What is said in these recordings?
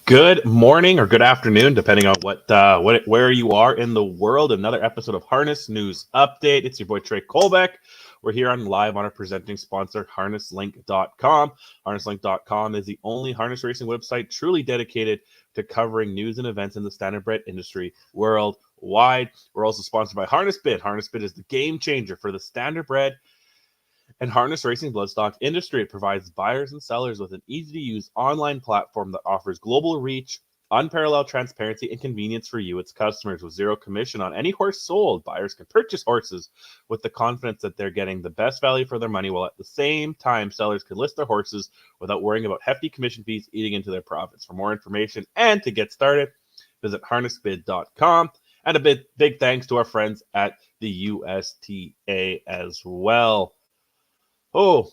Good morning or good afternoon, depending on where you are in the world. Another episode of Harness News Update. It's your boy Trey Colbeck. We're here live on our presenting sponsor, harnesslink.com. Harnesslink.com is the only harness racing website truly dedicated to covering news and events in the standardbred industry worldwide. We're also sponsored by HarnessBid. HarnessBid is the game changer for the standardbred and harness racing bloodstock industry. It provides buyers and sellers with an easy-to-use online platform that offers global reach, unparalleled transparency, and convenience for you, its customers. With zero commission on any horse sold, buyers can purchase horses with the confidence that they're getting the best value for their money, while at the same time, sellers can list their horses without worrying about hefty commission fees eating into their profits. For more information and to get started, visit harnessbid.com. And a big thanks to our friends at the USTA as well. Oh,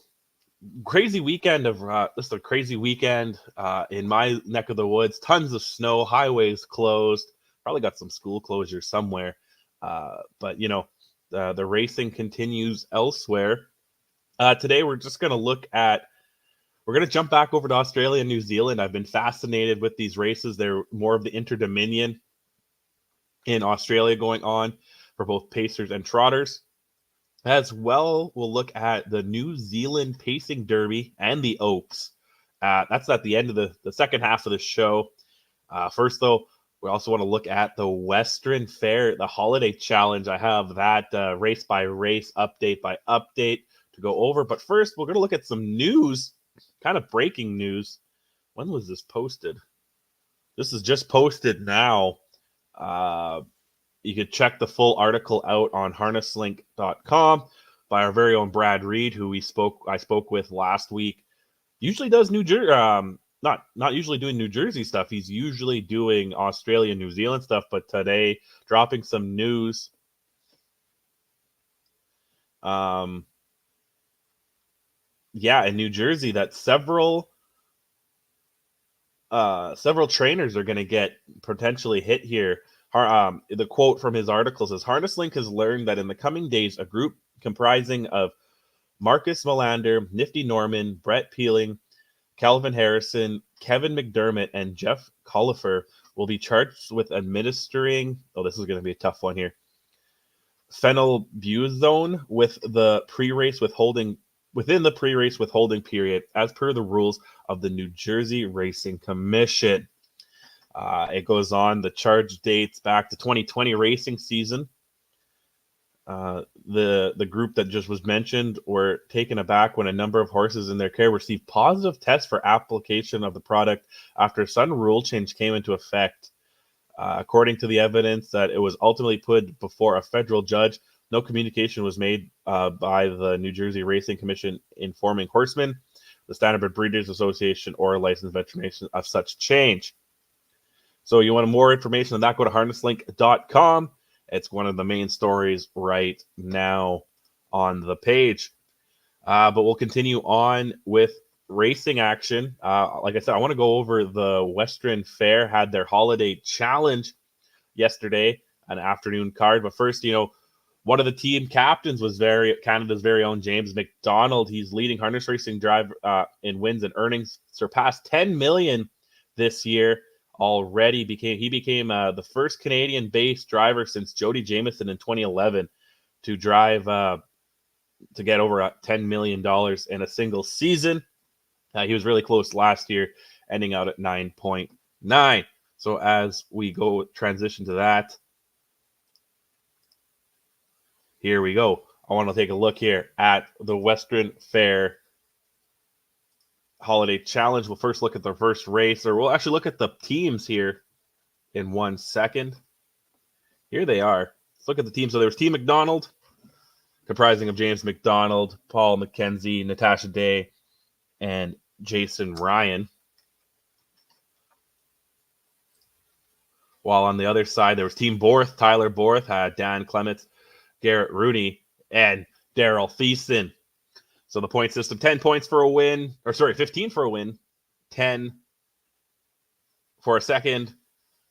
crazy weekend of this is a crazy weekend in my neck of the woods. Tons of snow, highways closed. Probably got some school closures somewhere. But the racing continues elsewhere. Today we're just going to we're going to jump back over to Australia and New Zealand. I've been fascinated with these races. They're more of the Interdominion in Australia going on for both pacers and trotters. As well, we'll look at the New Zealand Pacing Derby and the Oaks. That's at the end of the second half of the show. First, though, we also want to look at the Western Fair, the Holiday Challenge. I have that race by race, update by update to go over. But first, we're going to look at some news, kind of breaking news. When was this posted? This is just posted now. You could check the full article out on harnesslink.com by our very own Brad Reed, who I spoke with last week. Usually does New Jersey, not usually doing New Jersey stuff. He's usually doing Australia, New Zealand stuff, but today dropping some news. In New Jersey, that several trainers are going to get potentially hit here. The quote from his article says, HarnessLink has learned that in the coming days, a group comprising of Marcus Melander, Nifty Norman, Brett Peeling, Calvin Harrison, Kevin McDermott, and Jeff Collifer will be charged with administering, this is going to be a tough one here, phenylbuzone within the pre-race withholding period, as per the rules of the New Jersey Racing Commission. It goes on. The charge dates back to 2020 racing season. The group that just was mentioned were taken aback when a number of horses in their care received positive tests for application of the product after a sudden rule change came into effect. According to the evidence that it was ultimately put before a federal judge, no communication was made by the New Jersey Racing Commission informing horsemen, the Standardbred Breeders Association, or a licensed veterinarian of such change. So you want more information on that, go to harnesslink.com. It's one of the main stories right now on the page. But we'll continue on with racing action. Like I said, I want to go over the Western Fair, had their Holiday Challenge yesterday, an afternoon card. But first, one of the team captains was Canada's very own James McDonald. He's leading harness racing drive in wins and earnings, surpassed 10 million this year. Already became the first Canadian-based driver since Jody Jamieson in 2011 to drive to get over $10 million in a single season. He was really close last year, ending out at 9.9. So as we go transition to that, here we go. I want to take a look here at the Western Fair Holiday Challenge. We'll first look at the first race, or we'll actually look at the teams here in 1 second. Here they are. Let's look at the team. So there was Team McDonald, comprising of James McDonald, Paul McKenzie, Natasha Day, and Jason Ryan. While on the other side, there was Team Borth. Tyler Borth had Dan Clements, Garrett Rooney, and Daryl Thiessen. So the point system, 10 points for a win, 15 for a win, 10 for a second,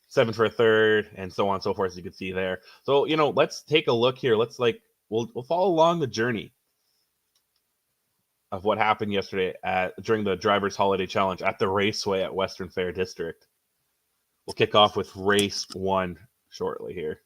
7 for a third, and so on and so forth, as you can see there. So, let's take a look here. We'll follow along the journey of what happened yesterday during the Drivers' Holiday Challenge at the Raceway at Western Fair District. We'll kick off with race 1 shortly here.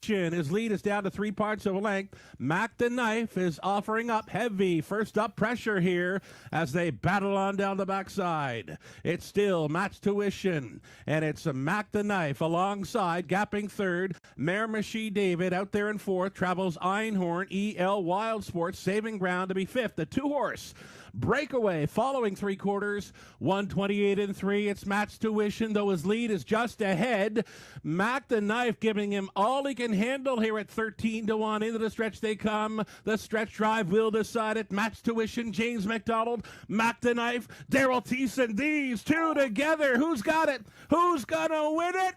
His lead is down to 3 parts of a length. Mac the Knife is offering up heavy first up pressure here as they battle on down the backside. It's still Match Tuition, and it's Mac the Knife alongside, gapping third. Miramichi David out there in fourth. Travels Einhorn, EL Wild Sports, saving ground to be fifth. The 2-horse Breakaway following 3/4, 128 and 3. It's Match Tuition, though his lead is just ahead. Mac the Knife giving him all he can handle here at 13-1. Into the stretch they come. The stretch drive will decide it. Match Tuition, James McDonald, Mac the Knife, Daryl Thiessen. These two together. Who's got it? Who's gonna win it?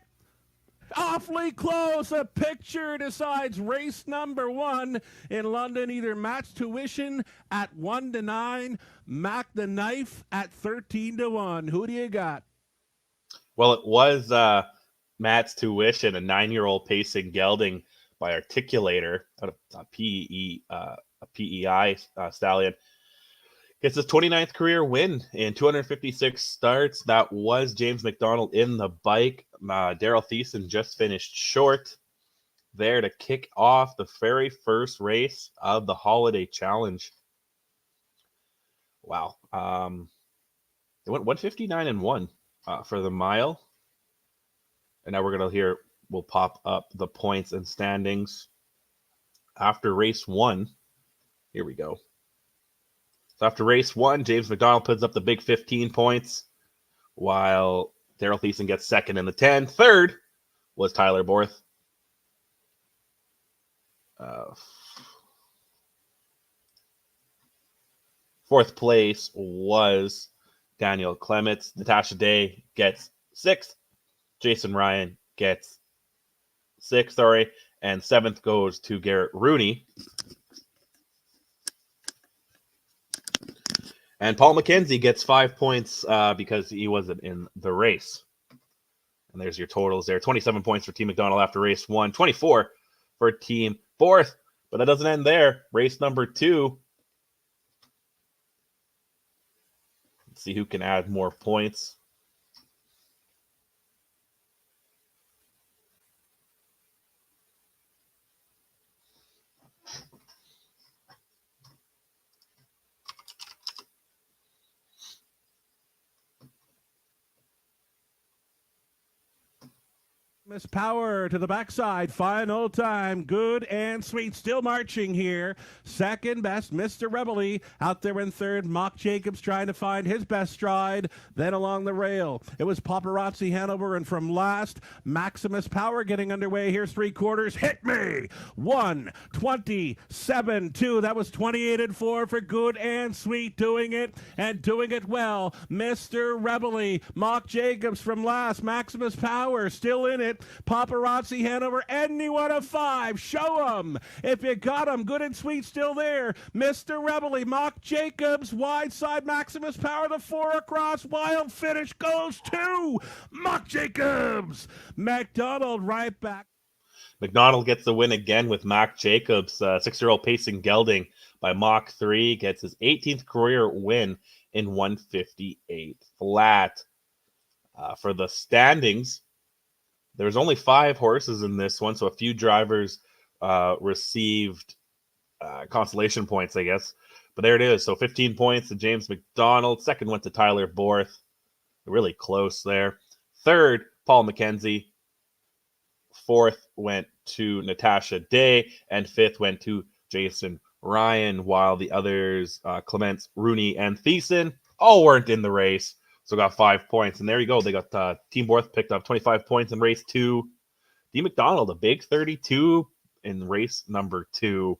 Awfully close. A picture decides race number 1 in London. Either Match Tuition at 1-9, Mac the Knife at 13-1. Who do you got? Well, it was Match Tuition, a 9-year-old pacing gelding by Articulator, a PEI stallion. Gets his 29th career win in 256 starts. That was James McDonald in the bike. Daryl Thiessen just finished short there to kick off the very first race of the Holiday Challenge. Wow. They went 159 and 1 for the mile. And now we'll pop up the points and standings after race 1. Here we go. So after race 1, James McDonald puts up the big 15 points, while Daryl Thiessen gets second in the 10. Third was Tyler Borth. Fourth place was Daniel Clements. Natasha Day gets 6th. Jason Ryan gets 6th, and 7th goes to Garrett Rooney. And Paul McKenzie gets 5 points because he wasn't in the race. And there's your totals there. 27 points for Team McDonald after race 1. 24 for Team Borth. But that doesn't end there. Race number 2. Let's see who can add more points. Miss Power to the backside, final time, Good and Sweet, still marching here. Second best, Mr. Rebel out there in third. Mock Jacobs trying to find his best stride. Then along the rail, it was Paparazzi Hanover, and from last, Maximus Power getting underway. Here's 3/4. Hit me! 1:27.2. That was 28 and 4 for Good and Sweet, doing it and doing it well. Mr. Rebel, Mock Jacobs from last. Maximus Power still in it. Paparazzi Hanover, anyone of 5. Show them if you got them. Good and Sweet still there. Mr. Rebel, Mock Jacobs, wide side Maximus Power, the 4 across. Wild finish goes to Mock Jacobs. McDonald right back. McDonald gets the win again with Mac Jacobs. 6-year-old pacing gelding by Mach 3 gets his 18th career win in 158 flat. For the standings, there's only 5 horses in this one, so a few drivers received consolation points, I guess. But there it is. So 15 points to James McDonald. Second went to Tyler Borth. Really close there. Third, Paul McKenzie. Fourth went to Natasha Day. And fifth went to Jason Ryan, while the others, Clements, Rooney, and Thiessen, all weren't in the race. So got 5 points. And there you go. They got Team Borth picked up 25 points in race 2. D. McDonald, a big 32 in race number 2.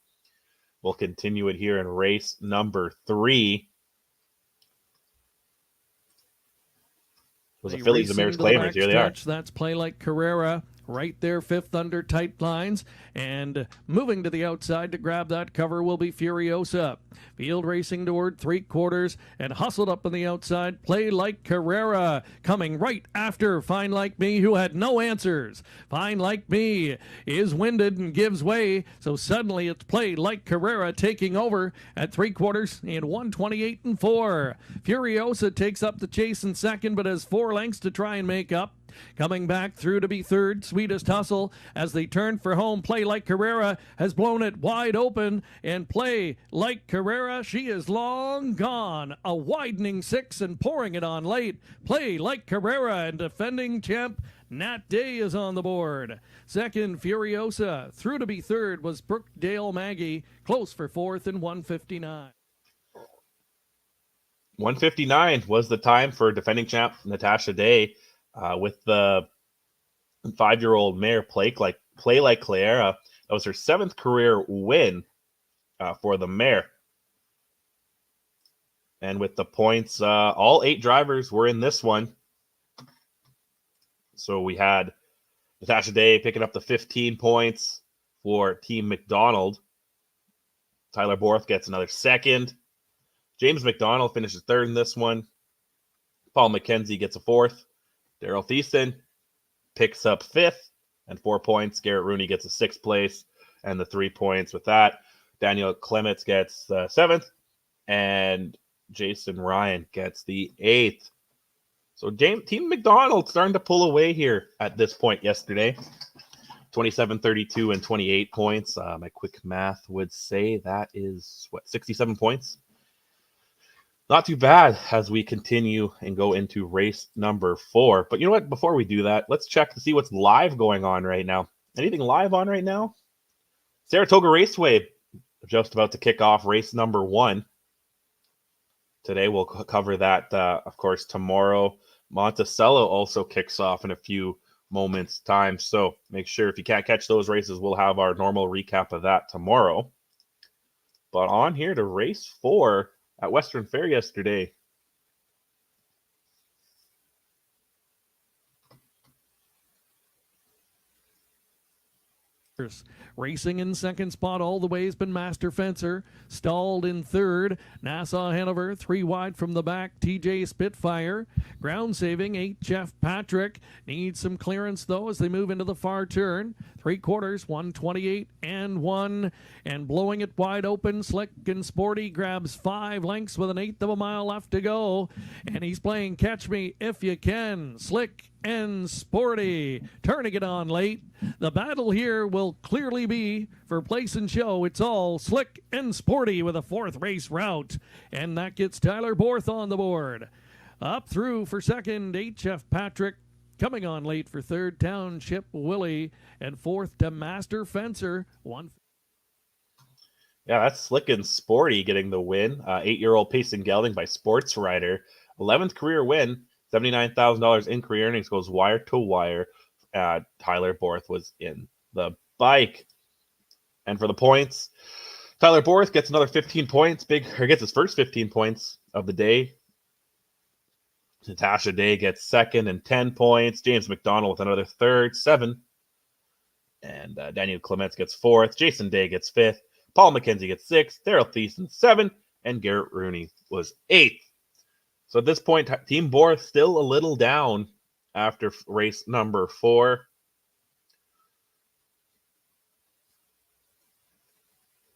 We'll continue it here in race number 3. Was the Phillies and Mares claimers. Here they are. That's Play Like Carrera. Right there, fifth under tight lines. And moving to the outside to grab that cover will be Furiosa. Field racing toward three quarters and hustled up on the outside. Play Like Carrera coming right after Fine Like Me, who had no answers. Fine Like Me is winded and gives way. So suddenly it's Play Like Carrera taking over at three quarters in 1:28.4. Furiosa takes up the chase in second, but has 4 lengths to try and make up. Coming back through to be third, Sweetest Hustle, as they turn for home. Play Like Carrera has blown it wide open, and Play Like Carrera, she is long gone. A widening 6 and pouring it on late. Play Like Carrera, and defending champ Nat Day is on the board. Second, Furiosa. Through to be third was Brookdale Maggie, close for fourth in 1:59. 1:59 was the time for defending champ Natasha Day. With the 5-year-old mare Play Like Clara. That was her 7th career win for the mare. And with the points, all 8 drivers were in this one. So we had Natasha Day picking up the 15 points for Team McDonald. Tyler Borth gets another second. James McDonald finishes third in this one. Paul McKenzie gets a fourth. Daryl Thiessen picks up 5th and 4 points. Garrett Rooney gets a 6th place and the 3 points with that. Daniel Clements gets the 7th and Jason Ryan gets the 8th. So Team McDonald starting to pull away here at this point yesterday. 27, 32, and 28 points. My quick math would say that is, 67 points? Not too bad as we continue and go into race number 4. But you know what? Before we do that, let's check to see what's live going on right now. Anything live on right now? Saratoga Raceway just about to kick off race number 1. Today we'll cover that, of course, tomorrow. Monticello also kicks off in a few moments' time. So make sure if you can't catch those races, we'll have our normal recap of that tomorrow. But on here to race 4 at Western Fair yesterday. Racing in second spot all the way has been Master Fencer. Stalled in third, Nassau Hanover. 3 wide from the back, TJ Spitfire. Ground saving, HF Patrick. Needs some clearance though as they move into the far turn. 3 quarters, 1:28 and 1. And blowing it wide open, Slick and Sporty grabs 5 lengths with an 1/8 of a mile left to go. And he's playing Catch Me If You Can. Slick and Sporty turning it on late. The battle here will clearly be for place and show. It's all Slick and Sporty with a 4th race route. And that gets Tyler Borth on the board. Up through for second, HF Patrick. Coming on late for third, Township Willie. And 4th to Master Fencer. Yeah, that's Slick and Sporty getting the win. 8-year-old Payson Gelding by Sports Rider. 11th career win. $79,000 in career earnings, goes wire to wire. Tyler Borth was in the bike. And for the points, Tyler Borth gets another 15 points, gets his first 15 points of the day. Natasha Day gets second and 10 points. James McDonald with another third, 7. And Daniel Clements gets 4th. Jason Day gets 5th. Paul McKenzie gets 6th. Daryl Thiessen 7th. And Garrett Rooney was 8th. So at this point, Team Borth still a little down after race number 4.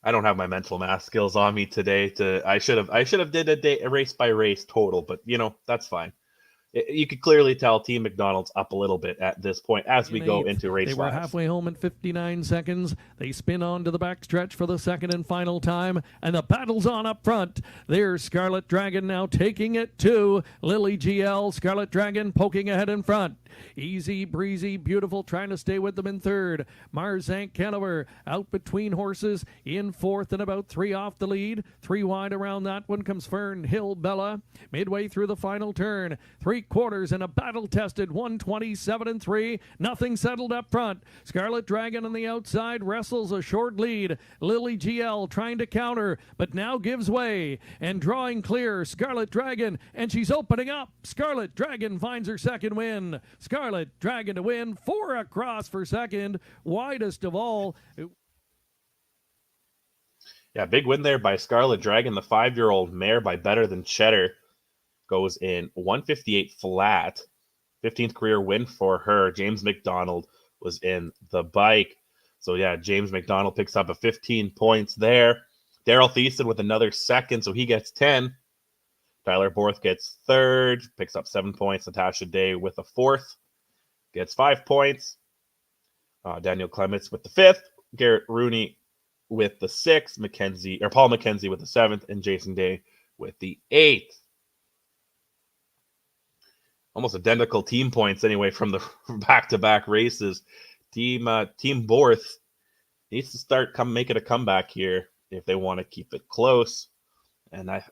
I don't have my mental math skills on me today. I should have did a race by race total, but that's fine. You could clearly tell Team McDonald's up a little bit at this point as we go into race 5. They were halfway home in 59 seconds. They spin on to the backstretch for the second and final time, and the battle's on up front. There's Scarlet Dragon now taking it to Lily GL. Scarlet Dragon poking ahead in front. Easy, breezy, beautiful, trying to stay with them in third. Marzank Hanover out between horses in 4th and about 3 off the lead. 3 wide around that one comes Fern Hill Bella. Midway through the final turn. 3 3 quarters in a battle-tested 127-3. Nothing settled up front. Scarlet Dragon on the outside wrestles a short lead. Lily GL trying to counter, but now gives way and drawing clear. Scarlet Dragon, and she's opening up. Scarlet Dragon finds her second win. Scarlet Dragon to win, 4 across for second, widest of all. Yeah, big win there by Scarlet Dragon. The 5-year-old mare by Better Than Cheddar goes in 158 flat. 15th career win for her. James McDonald was in the bike. So yeah, James McDonald picks up a 15 points there. Daryl Thiessen with another second, so he gets 10. Tyler Borth gets third, picks up 7 points. Natasha Day with a fourth, gets 5 points. Daniel Clements with the fifth. Garrett Rooney with the sixth. Paul McKenzie with the seventh, and Jason Day with the eighth. Almost identical team points anyway from the back-to-back races. Team Borth needs to start making a comeback here if they want to keep it close. And I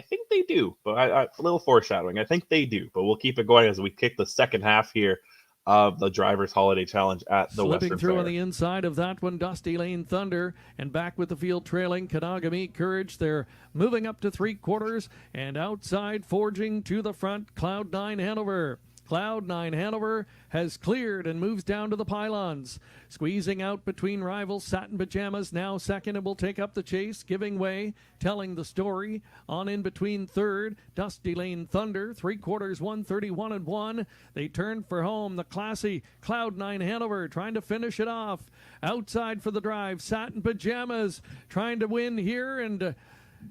think they do, but a little foreshadowing. I think they do, but we'll keep it going as we kick the second half here of the Drivers Holiday Challenge at the Slipping Western through Fair. on the inside of that one, Dusty Lane Thunder, and back with the field trailing Kanagami Courage. They're moving up to 3 quarters, and outside forging to the front, Cloud9 Hanover. Cloud9 Hanover has cleared and moves down to the pylons. Squeezing out between rivals, Satin Pajamas now second and will take up the chase, giving way, telling the story. On in between third, Dusty Lane Thunder, 3 quarters, 131-1. They turn for home. The classy Cloud9 Hanover trying to finish it off. Outside for the drive, Satin Pajamas trying to win here and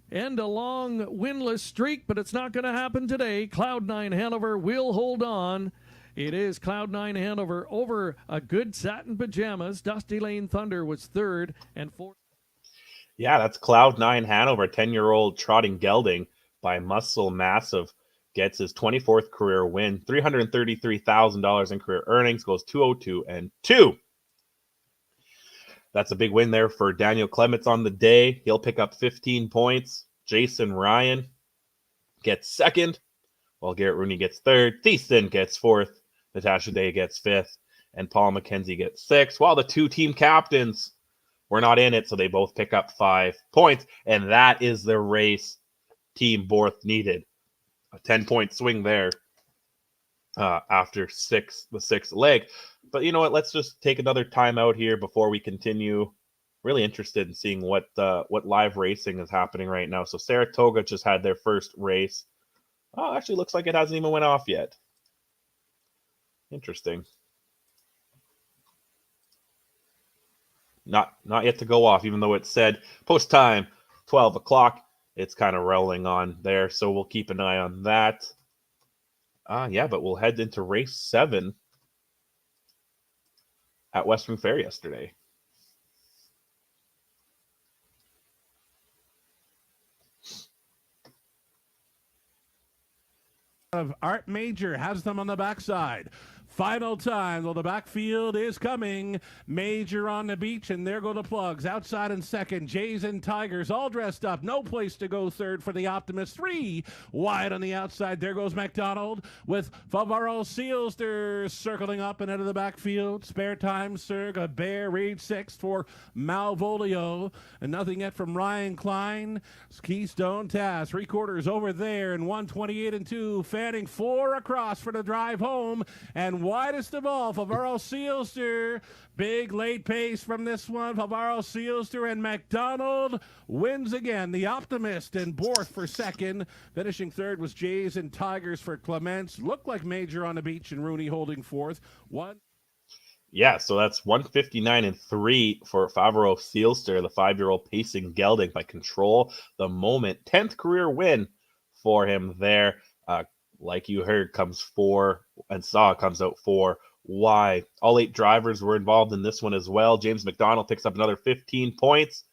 end a long winless streak, but it's not going to happen today. Cloud9 Hanover will hold on. It is Cloud9 Hanover over a good Satin Pajamas. Dusty Lane Thunder was third and fourth. Yeah, that's Cloud9 Hanover. 10-year-old trotting gelding by Muscle Massive gets his 24th career win. $333,000 in career earnings, goes 202-2. That's a big win there for Daniel Clements on the day. He'll pick up 15 points. Jason Ryan gets second, while Garrett Rooney gets third. Thiessen gets fourth. Natasha Day gets fifth. And Paul McKenzie gets sixth, while the 2 team captains were not in it, so they both pick up 5 points. And that is the race Team Borth needed. A 10-point swing there after the sixth leg. But you know what? Let's just take another time out here before we continue. Really interested in seeing what live racing is happening right now. So Saratoga just had their first race. Oh, actually looks like it hasn't even went off yet. Interesting. Not yet to go off, even though it said post time 12 o'clock. It's kind of rolling on there, so we'll keep an eye on that. Yeah, but we'll head into race 7 at Western Fair yesterday. Of Art Major has them on the backside. Final time, well, the backfield is coming. Major on the beach, and there go the plugs. Outside in second, Jays and Tigers all dressed up. No place to go third for the Optimist. 3 wide on the outside. There goes McDonald with Favaro Seals. They're circling up and out of the backfield. Spare time, Serg, a Bear, Reed 6 for Malvolio. And nothing yet from Ryan Klein. Keystone Tass, 3 quarters over there, and 128-2. Fanning 4 across for the drive home. And widest of all, Favaro Sealster. Big late pace from this one. Favaro Sealster and McDonald wins again. The Optimist and Borth for second. Finishing third was Jays and Tigers for Clements. Looked like Major on the beach and Rooney holding fourth. Yeah, so that's 159-3 for Favaro Sealster, the 5-year-old pacing gelding by Control the Moment. 10th career win for him there. Like you heard, comes out 4 wide. All 8 drivers were involved in this one as well. James McDonald picks up another 15 points,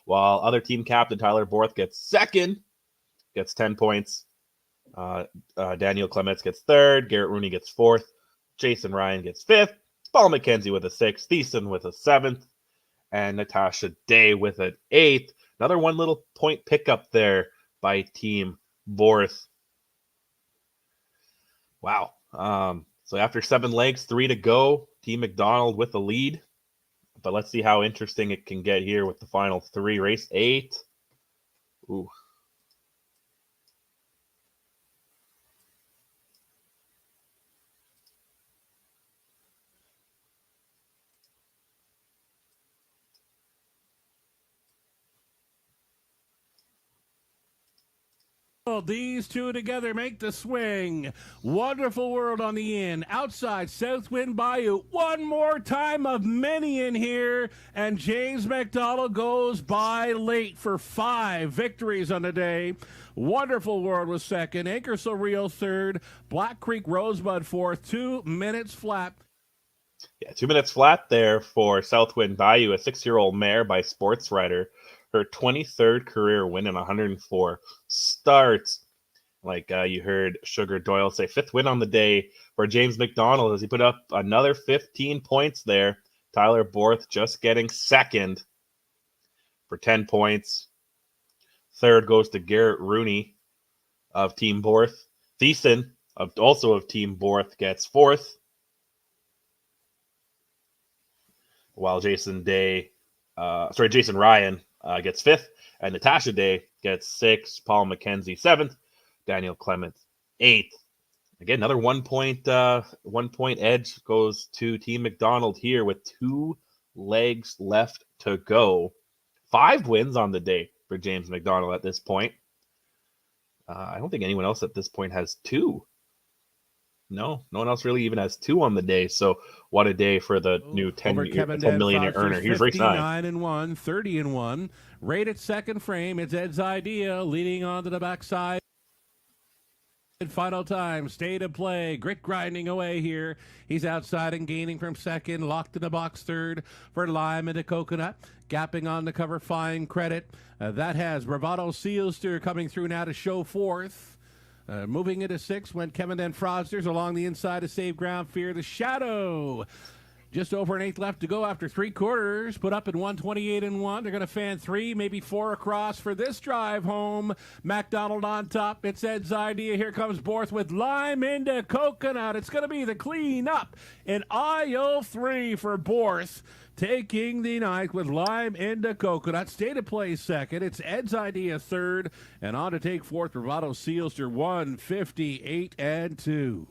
while other team captain Tyler Borth gets second, gets 10 points. Daniel Clements gets third. Garrett Rooney gets fourth. Jason Ryan gets fifth. Paul McKenzie with a 6th. Thiessen with a 7th. And Natasha Day with an 8th. Another one little point pickup there by Team Borth. Wow. So after 7 legs, 3 to go, Team McDonald with the lead. But let's see how interesting it can get here with the final 3. Race 8. Ooh. These two together make the swing. Wonderful World on the in. Outside, Southwind Bayou. One more time of many in here. And James McDonald goes by late for 5 victories on the day. Wonderful World was second. Anchor Surreal third. Black Creek Rosebud fourth. 2 minutes flat. Yeah, 2 minutes flat there for Southwind Bayou, a 6-year-old mare by Sports Writer. Her 23rd career win in 104 starts. Like you heard Sugar Doyle say, 5th win on the day for James McDonald as he put up another 15 points there. Tyler Borth just getting second for 10 points. Third goes to Garrett Rooney of Team Borth. Thiessen, also of Team Borth, gets 4th. While Jason Ryan gets 5th, and Natasha Day gets 6th. Paul McKenzie 7th. Daniel Clements 8th. Again, another 1 point edge goes to Team McDonald here with 2 legs left to go. 5 wins on the day for James McDonald at this point. I don't think anyone else at this point has 2. No one else really even has 2 on the day. So what a day for the new 10 million earner. Here's race 9. 59-1, 30-1. Rated second frame. It's Ed's Idea leading onto the backside. Final time, state of play, grit grinding away here. He's outside and gaining from second, locked in the box third for Lime into Coconut. Gapping on the cover, fine credit. That has Bravado Sealster coming through now to show fourth. Moving into 6 went Kevin Then Frosters along the inside to save ground. Fear the Shadow. Just over an 8th left to go after 3 quarters. Put up in 128-1. They're going to fan 3, maybe 4 across for this drive home. McDonald on top. It's Ed's Idea. Here comes Borth with Lime into Coconut. It's going to be the clean up in aisle 3 for Borth. Taking the 9th with Lime into Coconut. State of play second. It's Ed's Idea third. And on to take 4th, Bravado Sealster 158-2.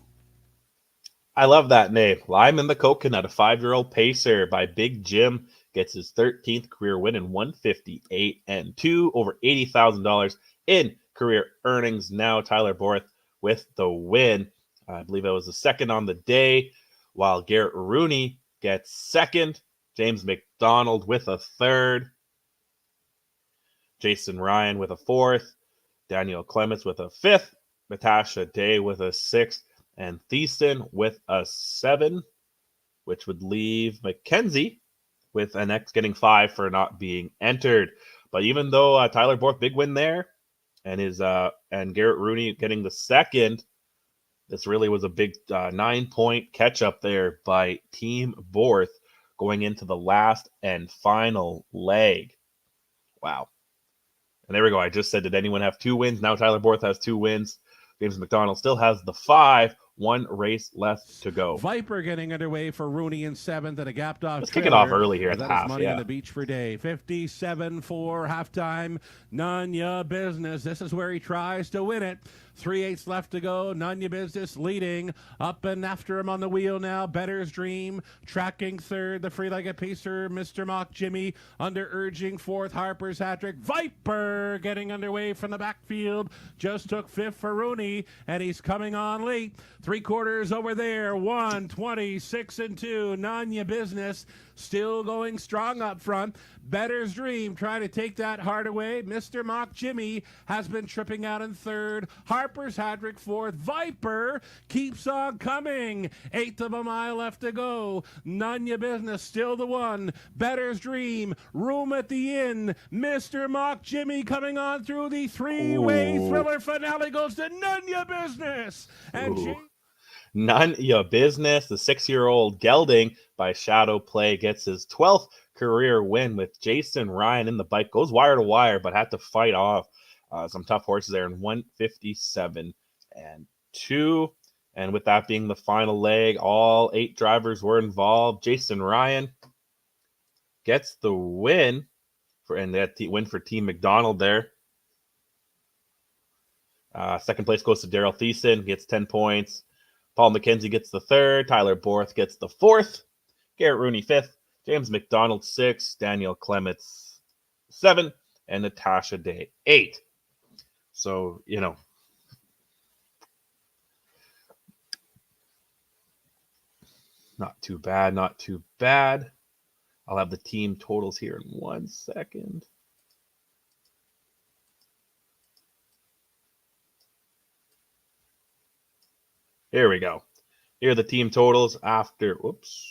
I love that name. Lime in the Coconut, a 5-year-old pacer by Big Jim, gets his 13th career win in 158-2, over $80,000 in career earnings. Now Tyler Borth with the win. I believe that was the second on the day, while Garrett Rooney gets second. James McDonald with a third. Jason Ryan with a 4th. Daniel Clements with a 5th. Natasha Day with a 6th. And Thiessen with a 7, which would leave McKenzie with an X getting 5 for not being entered. But even though Tyler Borth, big win there, and Garrett Rooney getting the second, this really was a big 9-point catch up there by Team Borth going into the last and final leg. Wow. And there we go. I just said, did anyone have 2 wins? Now Tyler Borth has 2 wins. James McDonald still has the 5. 1 race left to go. Viper getting underway for Rooney in 7th and a gapped off. Let's kick it off early here at the half. Money on the beach for Day. 57 for halftime. None ya business. This is where he tries to win it. 3/8 left to go. None ya business leading. Up and after him on the wheel now. Better's Dream tracking third. The free-legged pacer, Mr. Mock Jimmy, under urging 4th. Harper's hat-trick. Viper getting underway from the backfield. Just took 5th for Rooney, and he's coming on late. 3 quarters over there. 126-2. None ya business. Still going strong up front. Better's Dream trying to take that heart away. Mr. Mock Jimmy has been tripping out in 3rd. Harper's hat-trick 4th. Viper keeps on coming. 1/8 of a mile left to go. None ya business. Still the 1. Better's Dream. Room at the inn. Mr. Mock Jimmy coming on through the 3-way thriller finale goes to None ya business. And None ya business. The 6-year-old gelding by Shadow Play gets his 12th career win with Jason Ryan in the bike. Goes wire to wire, but had to fight off some tough horses there in 157-2. And with that being the final leg, all 8 drivers were involved. Jason Ryan gets the win and that win for Team McDonald there. Second place goes to Daryl Thiessen, gets 10 points. Paul McKenzie gets the 3rd. Tyler Borth gets the 4th. Garrett Rooney 5th. James McDonald 6th. Daniel Clements 7th. And Natasha Day 8th. So, not too bad, not too bad. I'll have the team totals here in 1 second. Here we go. Here are the team totals after, whoops.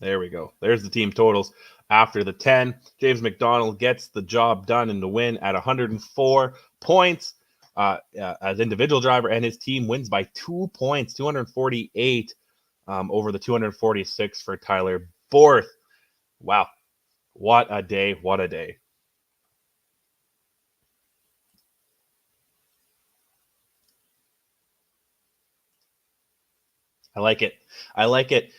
There we go. There's the team totals after the 10. James McDonald gets the job done in the win at 104 points as individual driver, and his team wins by 2 points, 248 over the 246 for Tyler Borth. Wow. What a day. What a day. I like it. I like it.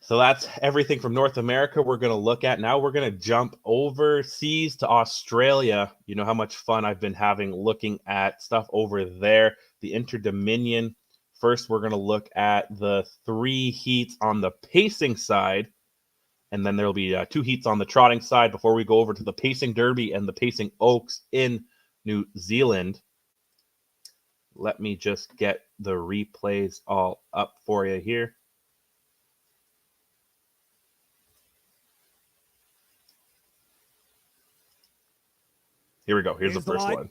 So that's everything from North America we're going to look at. Now we're going to jump overseas to Australia. You know how much fun I've been having looking at stuff over there. The Inter-Dominion. First, we're going to look at the 3 heats on the pacing side. And then there'll be 2 heats on the trotting side before we go over to the Pacing Derby and the Pacing Oaks in New Zealand. Let me just get the replays all up for you here. Here we go. Here's the first one.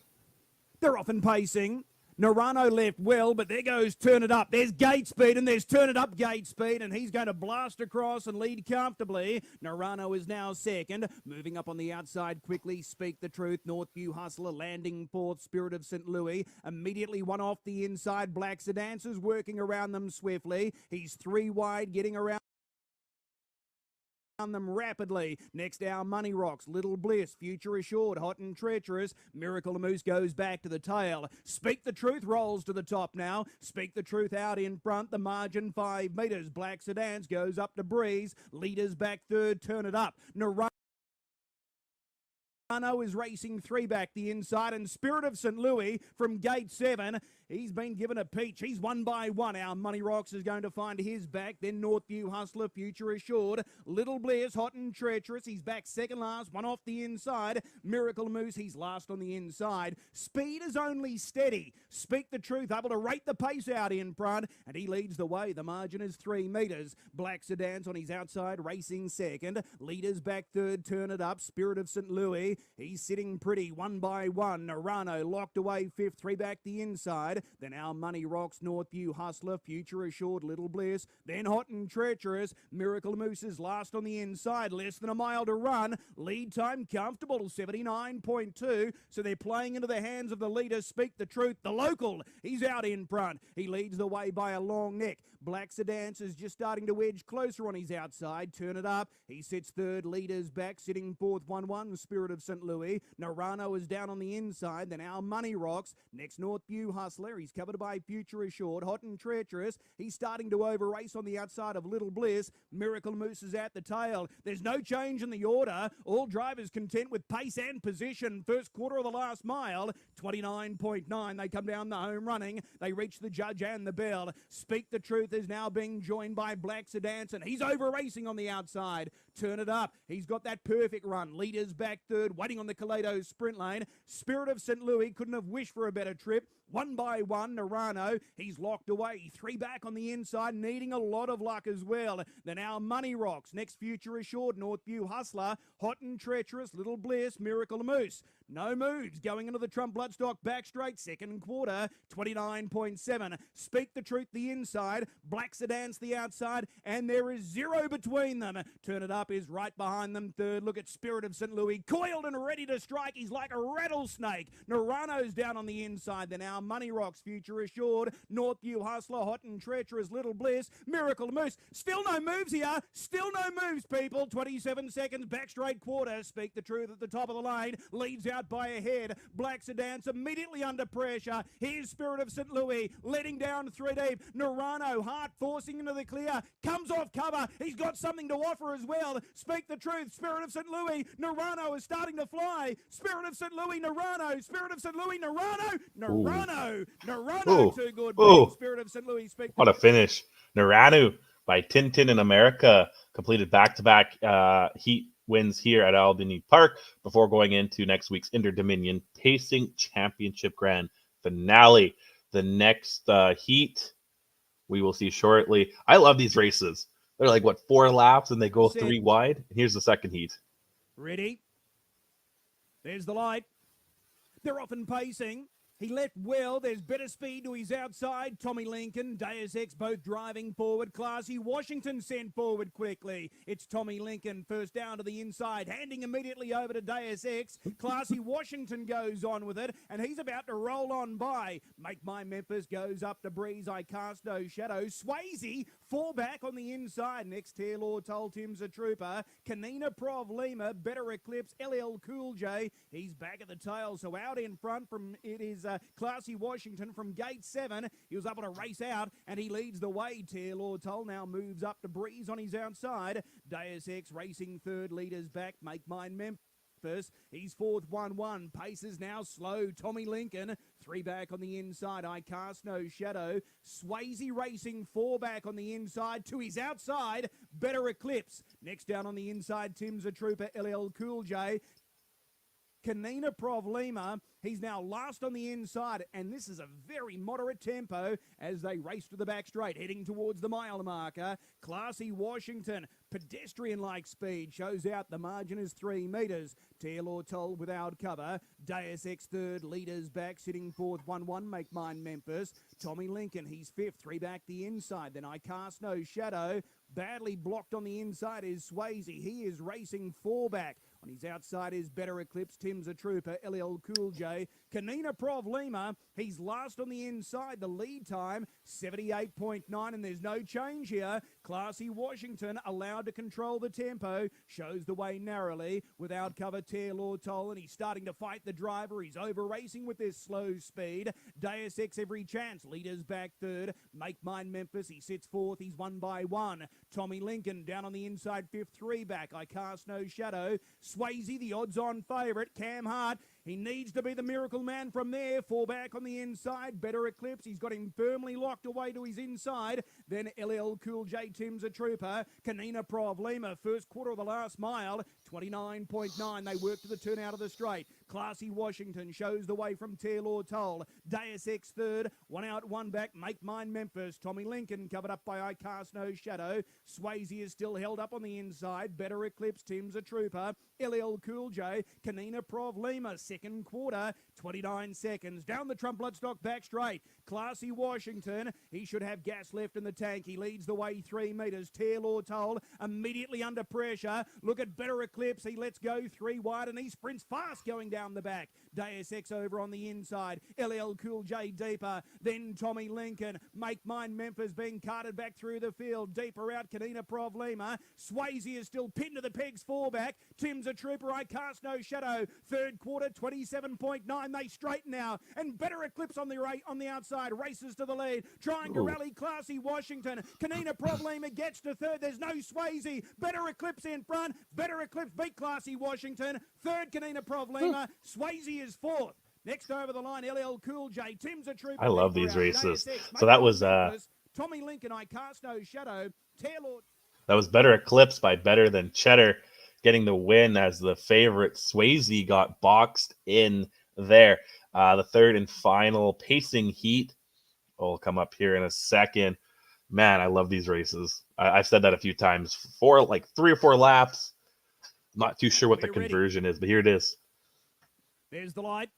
They're off in pacing. Narano left well, but there goes Turn It Up. There's Gate Speed, and there's Turn It Up Gate Speed, and he's going to blast across and lead comfortably. Narano is now second. Moving up on the outside quickly, Speak the Truth. Northview Hustler landing fourth. Spirit of St. Louis immediately one off the inside. Black Sedances working around them swiftly. He's 3 wide, getting around them rapidly. Next, Our Money Rocks, Little Bliss, Future Assured, Hot and Treacherous. Miracle Moose goes back to the tail. Speak the Truth rolls to the top now. Speak the Truth out in front. The margin 5 meters. Black Sedans goes up to Breeze. Leaders back third. Turn It Up. Narano is racing 3 back the inside, and Spirit of St. Louis from gate 7. He's been given a peach. He's 1 by 1. Our Money Rocks is going to find his back. Then Northview Hustler, Future Assured. Little Bliss, Hot and Treacherous. He's back second last. 1 off the inside. Miracle Moose, he's last on the inside. Speed is only steady. Speak the Truth, able to rate the pace out in front, and he leads the way. The margin is 3 meters. Black Sedans on his outside, racing second. Leaders back third. Turn It Up. Spirit of St. Louis. He's sitting pretty. 1 by 1. Narano locked away fifth. 3 back the inside. Then Our Money Rocks, Northview Hustler, Future Assured, Little Bliss. Then Hot and Treacherous. Miracle Moose is last on the inside. Less than a mile to run. Lead time comfortable, 79.2. So they're playing into the hands of the leader. Speak the Truth. The local, he's out in front. He leads the way by a long neck. Black Sedans is just starting to edge closer on his outside. Turn It Up. He sits third. Leaders back. Sitting fourth. 1-1. Spirit of St. Louis. Narano is down on the inside. Then Our Money Rocks. Next, Northview Hustler. He's covered by Future Assured. Hot and Treacherous. He's starting to over race on the outside of Little Bliss. Miracle Moose is at the tail. There's no change in the order. All drivers content with pace and position. First quarter of the last mile. 29.9. They come down the home running. They reach the judge and the bell. Speak the Truth is now being joined by Black Sedans, and he's over racing on the outside. Turn It Up. He's got that perfect run. Leaders back third, waiting on the Kaleido sprint lane. Spirit of St. Louis couldn't have wished for a better trip. 1 by 1, Narano, he's locked away. 3 back on the inside, needing a lot of luck as well. Then Our Money Rocks. Next, Future Assured, Northview Hustler, Hot and Treacherous, Little Bliss, Miracle Moose. No moves going into the Trump Bloodstock back straight, second quarter, 29.7. Speak the Truth, the inside. Black Sedans, the outside, and there is 0 between them. Turn It Up is right behind them, third. Look at Spirit of St. Louis, coiled and ready to strike. He's like a rattlesnake. Narano's down on the inside, then Our Money Rocks, Future Assured, Northview Hustler, Hot and Treacherous, Little Bliss, Miracle Moose. Still no moves here. Still no moves, people. 27 seconds, back straight quarter. Speak the Truth at the top of the lane. Leads out by a head. Black Sedan's immediately under pressure. Here's Spirit of St. Louis letting down 3 deep. Narano, Hart forcing into the clear. Comes off cover. He's got something to offer as well. Speak the Truth. Spirit of St. Louis. Narano is starting to fly. Spirit of St. Louis. Narano. Spirit of St. Louis. Narano. Narano. Narano. Too good. Spirit of St. Louis. Speak. What a finish. Naranu by Tintin in America completed back-to-back heat wins here at Albany Park before going into next week's Inter-Dominion Pacing Championship Grand Finale. The next heat we will see shortly. I love these races. They're like, 4 laps and they go 3 wide? Here's the second heat. Ready? There's the light. They're off and pacing. He left well. There's better speed to his outside. Tommy Lincoln, Deus Ex both driving forward. Classy Washington sent forward quickly. It's Tommy Lincoln first down to the inside, handing immediately over to Deus Ex. Classy Washington goes on with it, and he's about to roll on by. Make My Memphis goes up to Breeze. I Cast No Shadow. Swayze, 4 back on the inside. Next Tier Lord told Tim's a trooper. Kanina Prov Lima, Better Eclipse, LL Cool J. He's back at the tail, so out in front from it is Classy Washington from gate 7. He was able to race out and he leads the way. Tier Lord Toll now moves up to Breeze on his outside. Deus Ex racing third, leaders back. Make Mine Memphis. He's fourth, 1-1. Paces now slow. Tommy Lincoln, 3 back on the inside. I Cast No Shadow. Swayze racing 4 back on the inside. To his outside, Better Eclipse. Next down on the inside, Tim's a Trooper, LL Cool J. Kanina Prov Lima, he's now last on the inside, and this is a very moderate tempo as they race to the back straight, heading towards the mile marker. Classy Washington, pedestrian-like speed, shows out the margin is 3 metres. Taylor Toll without cover. Deus Ex third, leaders back, sitting fourth, 1-1, Make Mine Memphis. Tommy Lincoln, he's fifth, 3 back the inside. Then I Cast No Shadow. Badly blocked on the inside is Swayze. He is racing 4 back. On his outside is Better Eclipse, Tim's a Trooper, LL Cool J. Kanina Prov Lima, he's last on the inside. The lead time, 78.9, and there's no change here. Classy Washington allowed to control the tempo, shows the way narrowly. Without cover, Taylor Toll, and he's starting to fight the driver. He's over racing with this slow speed. Deus Ex every chance, leaders back third. Make Mine Memphis, he sits fourth, he's 1 by 1. Tommy Lincoln down on the inside, fifth, 3 back. I Cast No Shadow. Swayze, the odds-on favourite. Cam Hart, he needs to be the miracle man from there. 4 back on the inside. Better Eclipse, he's got him firmly locked away to his inside. Then LL Cool J, Tim's a Trooper. Kanina Prov Lima, first quarter of the last mile. 29.9, they work to the turn out of the straight. Classy Washington shows the way from Taylor Toll. Deus Ex third, 1 out, 1 back. Make Mine Memphis. Tommy Lincoln covered up by I Cast No Shadow. Swayze is still held up on the inside. Better Eclipse, Tim's a Trooper. LL Cool J, Kanina Prov Lima. Second quarter, 29 seconds. Down the Trump Bloodstock back straight. Classy Washington, he should have gas left in the tank. He leads the way 3 metres. Taylor Toll immediately under pressure. Look at Better Eclipse. He lets go 3 wide and he sprints fast going down the back. Deus Ex over on the inside. LL Cool J deeper. Then Tommy Lincoln. Make Mine Memphis being carted back through the field. Deeper out, Kanina Prov Lima. Swayze is still pinned to the pegs, 4 back. Tim's a Trooper. I Cast No Shadow. Third quarter, 27.9. They straighten now. And Better Eclipse on the outside. Races to the lead. Trying to rally Classy Washington. Kanina Prov Lima gets to third. There's no Swayze. Better Eclipse in front. Better Eclipse beat Classy Washington. Third, Kanina Prov Lima. Swayze is fourth. Next over the line, LL Cool J. Tim's a Trooper. I love these races. So that was Tommy Lincoln, I Cast No Shadow. Taylor. That was Better Eclipse by Better Than Cheddar, getting the win as the favorite. Swayze got boxed in there. The third and final pacing heat will come up here in a second. Man, I love these races. I've said that a few times. 3 or 4 laps. Not too sure what the conversion is, but here it is. There's the light.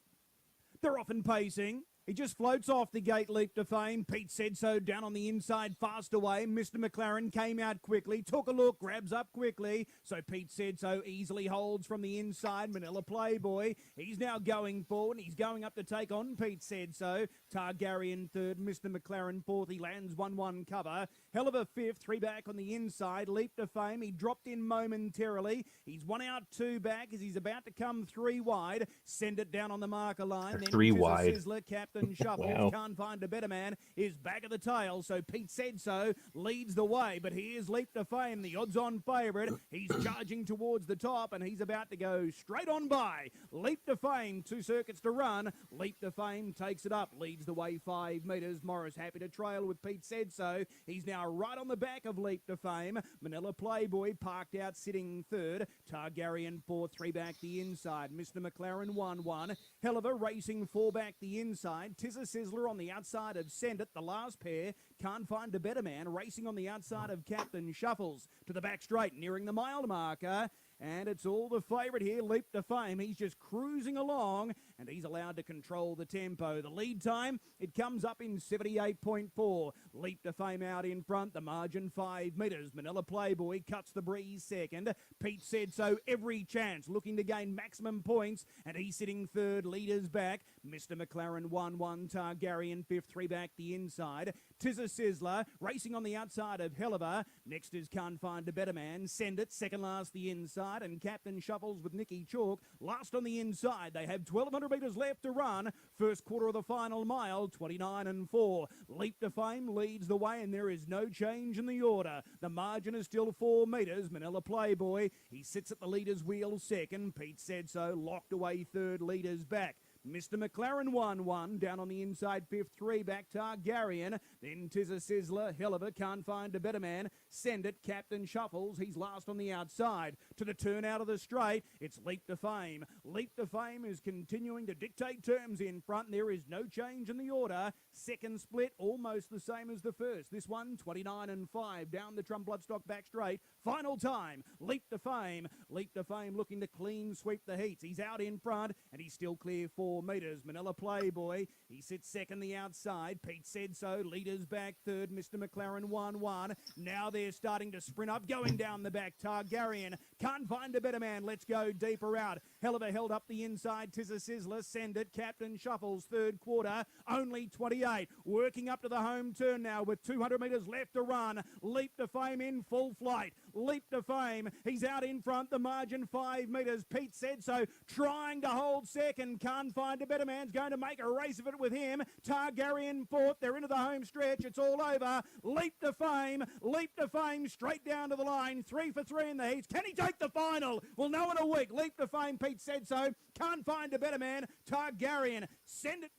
They're off and pacing. He just floats off the gate, Leap to Fame. Pete said so down on the inside, fast away. Mr. McLaren came out quickly, took a look, grabs up quickly. So Pete said so easily holds from the inside. Manila Playboy, he's now going forward. He's going up to take on Pete said so. Targaryen third, Mr. McLaren fourth. He lands 1-1 cover. Hell of a fifth, three back on the inside. Leap to Fame, he dropped in momentarily. He's one out, two back as he's about to come three wide. Send it down on the marker line. Then Three wide. Sizzler, Captain Shuffles, Wow. can't find a better man, is back of the tail, so Pete said so, leads the way, but here's Leap to Fame, the odds-on favourite. He's charging towards the top, and he's about to go straight on by. Leap to Fame, 2 circuits to run. Leap to Fame takes it up, leads the way 5 metres. Morris happy to trail with Pete said so. He's now right on the back of Leap to Fame. Manila Playboy parked out, sitting third. Targaryen fourth, three back the inside. Mr. McLaren 1-1. Helliver racing 4 back the inside. Tizza Sizzler on the outside of Send It, the last pair. Can't find a better man. Racing on the outside of Captain Shuffles. To the back straight, nearing the mile marker. And it's all the favourite here, Leap to Fame. He's just cruising along, and he's allowed to control the tempo. The lead time, it comes up in 78.4. Leap to Fame out in front, the margin 5 metres. Manila Playboy cuts the breeze second. Pete said so, every chance, looking to gain maximum points, and he's sitting third, leaders back. Mr. McLaren 1-1, Targaryen fifth, three back the inside. Tizza Sizzler racing on the outside of Helliver. Next is Can't Find a Better Man. Send It, second last the inside, and Captain Shuffles with Nicky Chalk last on the inside. They have 1,200 metres left to run. First quarter of the final mile, 29-4. Leap to Fame leads the way, and there is no change in the order. The margin is still 4 metres. Manila Playboy, he sits at the leader's wheel second. Pete said so, locked away third, leaders back. Mr. McLaren 1-1, down on the inside, fifth, three back, Targaryen. Then Tizza Sizzler, Helliver, Can't Find a Better Man. Send It, Captain Shuffles, he's last on the outside. To the turn out of the straight, it's Leap to Fame. Leap to Fame is continuing to dictate terms in front. There is no change in the order. Second split, almost the same as the first. This one, 29-5, down the Trump Bloodstock back straight. Final time, Leap to Fame. Leap to Fame looking to clean sweep the heats. He's out in front, and he's still clear 4 metres. Manila Playboy, he sits second the outside. Pete said so, leaders back third. Mr. McLaren 1-1. Now they're starting to sprint up, going down the back. Targaryen, Can't Find a Better Man, let's go deeper out. Helliver held up the inside. Tizza Sizzler, Send It, Captain Shuffles, third quarter, only 28. Working up to the home turn now with 200 metres left to run. Leap to Fame in full flight. Leap to Fame, he's out in front, the margin 5 metres. Pete said so, trying to hold second. Can't Find a Better Man's going to make a race of it with him. Targaryen fourth, they're into the home stretch, it's all over. Leap to Fame, straight down to the line. 3 for 3 in the heats. Can he take the final? We'll know in a week. Leap to Fame, Pete said so. Can't Find a Better Man. Targaryen, Send It.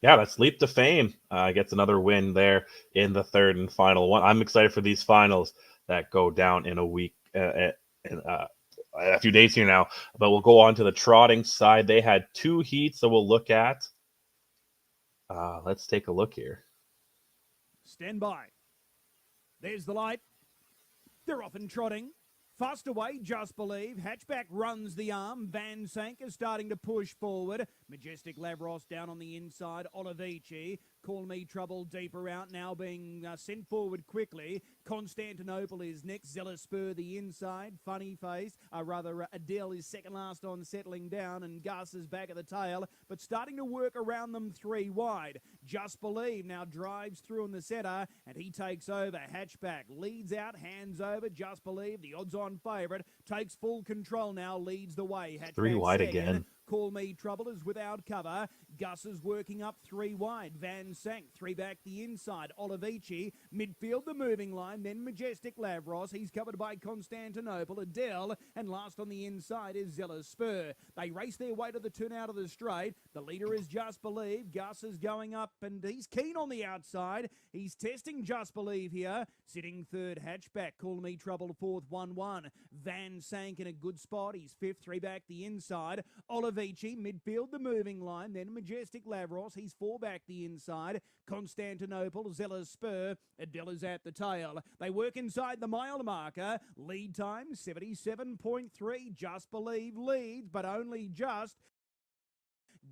Yeah, that's Leap to Fame. Gets another win there in the third and final one. I'm excited for these finals that go down in a week, in a few days here now. But we'll go on to the trotting side. They had 2 heats that we'll look at. Let's take a look here. Stand by. There's the light. They're off and trotting. Fast away, Just Believe. Hatchback runs the arm. Van Sank is starting to push forward. Majestic Lavros down on the inside. Olivici. Call Me Trouble deeper out, now being sent forward quickly. Constantinople is next. Zealous Spur the inside. Funny Face. Adele is second last on, settling down, and Gus is back at the tail, but starting to work around them 3 wide. Just Believe now drives through in the centre, and he takes over. Hatchback leads out, hands over. Just Believe, the odds-on favourite, takes full control now, leads the way. Hatchback 3 wide second. again. Call Me Trouble is without cover. Gus is working up 3 wide. Van Sank, 3 back the inside. Olivici, midfield the moving line. Then Majestic Lavros. He's covered by Constantinople. Adele. And last on the inside is Zealous Spur. They race their way to the turn out of the straight. The leader is Just Believe. Gus is going up and he's keen on the outside. He's testing Just Believe here. Sitting third, Hatchback. Call Me Trouble fourth, 1-1. Van Sank in a good spot. He's fifth, 3 back the inside. Olivici, midfield the moving line. Then Majestic Lavros. He's 4 back the inside. Constantinople, Zealous Spur. Adele is at the tail. They work inside the mile marker. Lead time 77.3. Just Believe leads, but only just.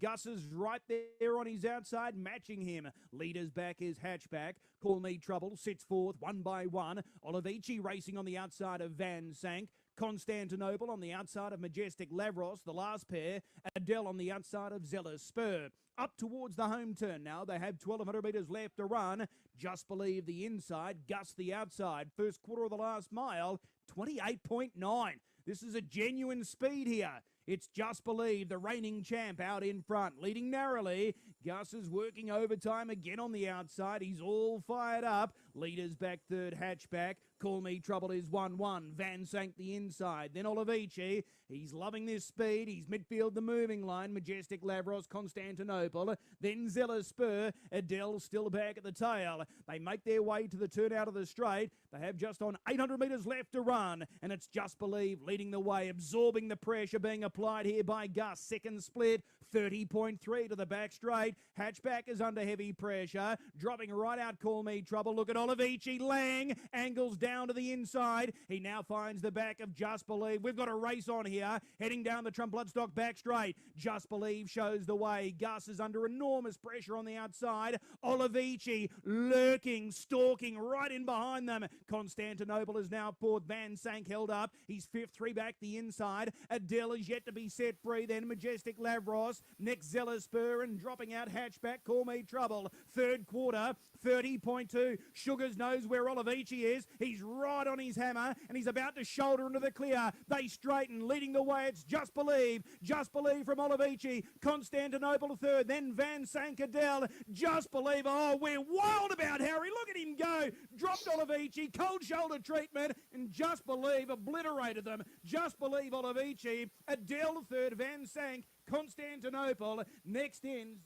Gus is right there on his outside, matching him. Leader's back is Hatchback. Call Me Trouble sits fourth, one by one. Olivici racing on the outside of Van Sank. Constantinople on the outside of Majestic Lavros, the last pair. Adele on the outside of Zealous Spur. Up towards the home turn now. They have 1,200 metres left to run. Just Believe the inside, Gus the outside. First quarter of the last mile, 28.9. This is a genuine speed here. It's Just Believe, the reigning champ, out in front, leading narrowly. Gus is working overtime again on the outside. He's all fired up. Leaders back third, Hatchback. Call Me Trouble is 1-1. Van Sank the inside. Then Olivici. He's loving this speed. He's midfield the moving line. Majestic Lavros, Constantinople. Then Zealous Spur. Adele still back at the tail. They make their way to the turn out of the straight. They have just on 800 metres left to run. And it's Just Believe leading the way, absorbing the pressure being applied here by Gus. Second split, 30.3 to the back straight. Hatchback is under heavy pressure. Dropping right out, Call Me Trouble. Look at Olivici. Lang angles down to the inside. He now finds the back of Just Believe. We've got a race on here. Heading down the Trump Bloodstock back straight. Just Believe shows the way. Gus is under enormous pressure on the outside. Olivici lurking, stalking right in behind them. Constantinople is now fourth. Van Sank held up. He's fifth, three back the inside. Adele is yet to be set free. Then Majestic Lavros. Next Zealous Spur and dropping out Hatchback. Call Me Trouble. Third quarter, 30.2. Sugars knows where Olivici is. He's right on his hammer and he's about to shoulder into the clear. They straighten, leading the way. It's Just Believe. Just Believe from Olivici. Constantinople third. Then Van Sank Adele. Just Believe. Oh, we're wild about Harry. Look at him go. Dropped Olivici. Cold shoulder treatment. And Just Believe obliterated them. Just Believe Olivici. Adele third. Van Sank. Constantinople. Next in.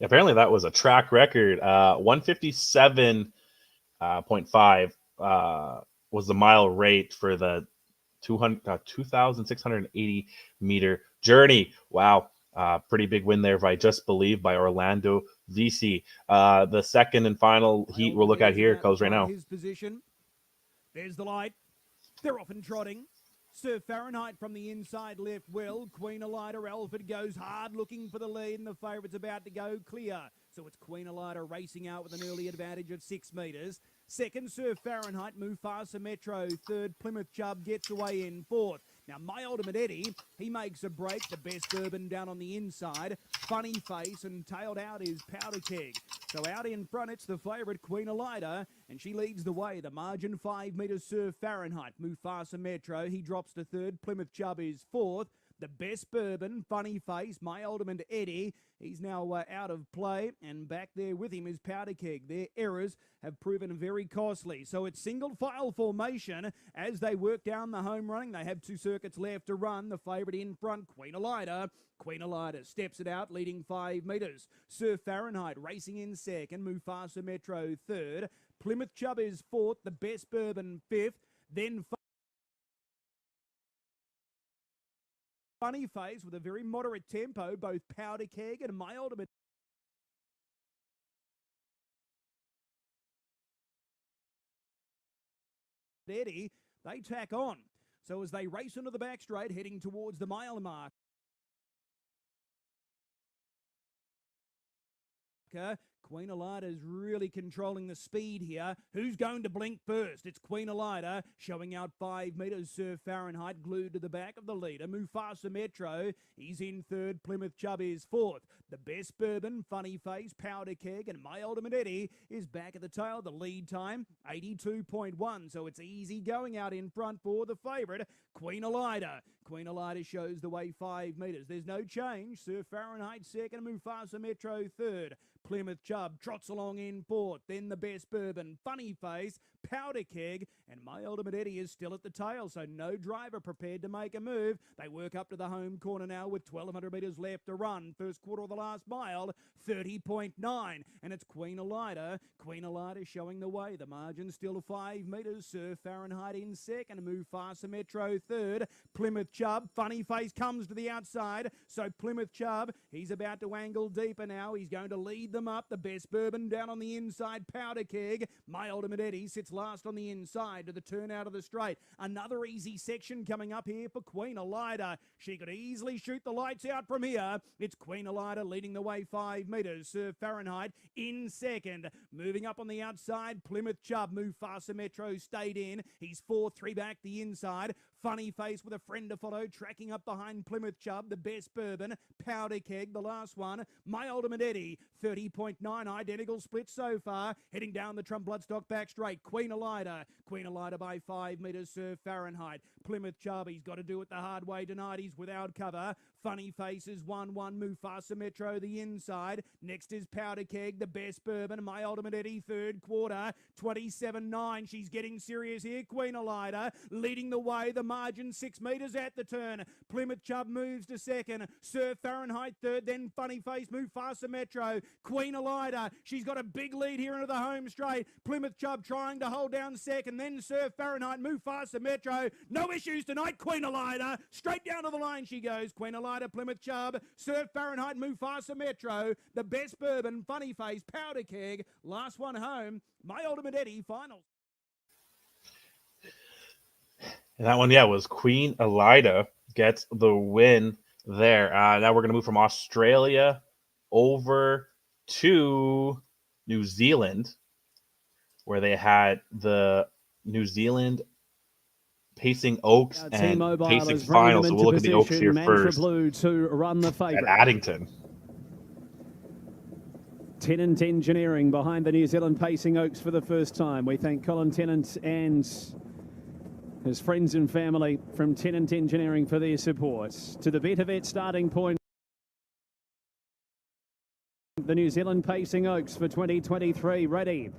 Apparently that was a track record. 157.5 was the mile rate for the 2,680 meter journey. Wow. Pretty big win there by Just Believe by Orlando VC. The second and final heat we'll look at here goes right now. His position. There's the light. They're off and trotting. Sir Fahrenheit from the inside left well. Queen Elida Alfred goes hard looking for the lead and the favourite's about to go clear. So it's Queen Elida racing out with an early advantage of 6 metres. Second, Sir Fahrenheit. Mufasa Metro. Third, Plymouth Chubb gets away in fourth. Now, My Ultimate Eddie, he makes a break. The best bourbon down on the inside. Funny Face and tailed out is Powder Keg. So out in front, it's the favourite, Queen Elida, and she leads the way. The margin 5 metres, Sir Fahrenheit. Mufasa Metro, he drops to third. Plymouth Chubb is fourth. The best bourbon, Funny Face, My Ultimate Eddie. He's now out of play, and back there with him is Powder Keg. Their errors have proven very costly. So it's single file formation as they work down the home running. They have 2 circuits left to run. The favourite in front, Queen Elida. Queen Elida steps it out, leading 5 metres. Sir Fahrenheit racing in second. Mufasa Metro third. Plymouth Chubb is fourth. The best bourbon fifth. Then Funny Face with a very moderate tempo, both Powder Keg and My Ultimate Eddie, they tack on. So as they race into the back straight, heading towards the mile mark, Queen Elida is really controlling the speed here. Who's going to blink first? It's Queen Elida showing out 5 metres. Sir Fahrenheit glued to the back of the leader. Mufasa Metro, he's in third. Plymouth Chubb is fourth. The best bourbon, Funny Face, Powder Keg, and My Ultimate Eddie is back at the tail. The lead time, 82.1. So it's easy going out in front for the favourite, Queen Elida. Queen Elida shows the way 5 metres. There's no change. Sir Fahrenheit second. Mufasa Metro third. Plymouth Chubb trots along in fourth. Then the best bourbon, Funny Face, Powder Keg, and My Ultimate Eddie is still at the tail, so no driver prepared to make a move. They work up to the home corner now with 1,200 metres left to run. First quarter of the last mile, 30.9, and it's Queen Elida. Queen Elida showing the way. The margin still 5 metres. Sir Fahrenheit in second. Mufasa Metro third. Plymouth Chubb, Funny Face comes to the outside, so Plymouth Chubb, he's about to angle deeper now. He's going to lead the them up. The Best Bourbon down on the inside. Powder Keg. My Ultimate Eddie sits last on the inside to the turn out of the straight. Another easy section coming up here for Queen Elida. She could easily shoot the lights out from here. It's Queen Elida leading the way 5 metres. Sir Fahrenheit in second. Moving up on the outside, Plymouth Chubb. Mufasa Metro stayed in. He's 4-3 back the inside. Funny Face with a friend to follow, tracking up behind Plymouth Chubb. The Best Bourbon, Powder Keg, the last one. My Ultimate Eddie, 30.9, identical split so far. Heading down the Trump Bloodstock back straight. Queen Elida by 5 metres. Sir Fahrenheit. Plymouth Chubb, he's got to do it the hard way tonight. He's without cover. Funny Faces 1-1. Mufasa Metro the inside. Next is Powder Keg, the Best Bourbon. My Ultimate Eddie third quarter. 27.9. She's getting serious here. Queen Elida leading the way. The margin 6 metres at the turn. Plymouth Chubb moves to second. Sir Fahrenheit third. Then Funny Face, Mufasa Metro. Queen Elida. She's got a big lead here into the home straight. Plymouth Chubb trying to hold down second. Then Sir Fahrenheit, Mufasa Metro. No issues tonight. Queen Elida. Straight down to the line she goes. Queen Elida, Plymouth Chubb, Sir Fahrenheit, Mufasa Metro, the Best Bourbon, Funny Face, Powder Keg, last one home, My Ultimate Eddie, finals. And that one, was Queen Elida gets the win there. Now we're going to move from Australia over to New Zealand, where they had the New Zealand Pacing Oaks and Pacing Finals. So we'll look at the Oaks here first. Blue to run the favourite. At Addington. 10 Engineering behind the New Zealand Pacing Oaks for the first time. We thank Colin Tennant and his friends and family from Tennant Engineering for their support. To the Betavette starting point. The New Zealand Pacing Oaks for 2023. Ready.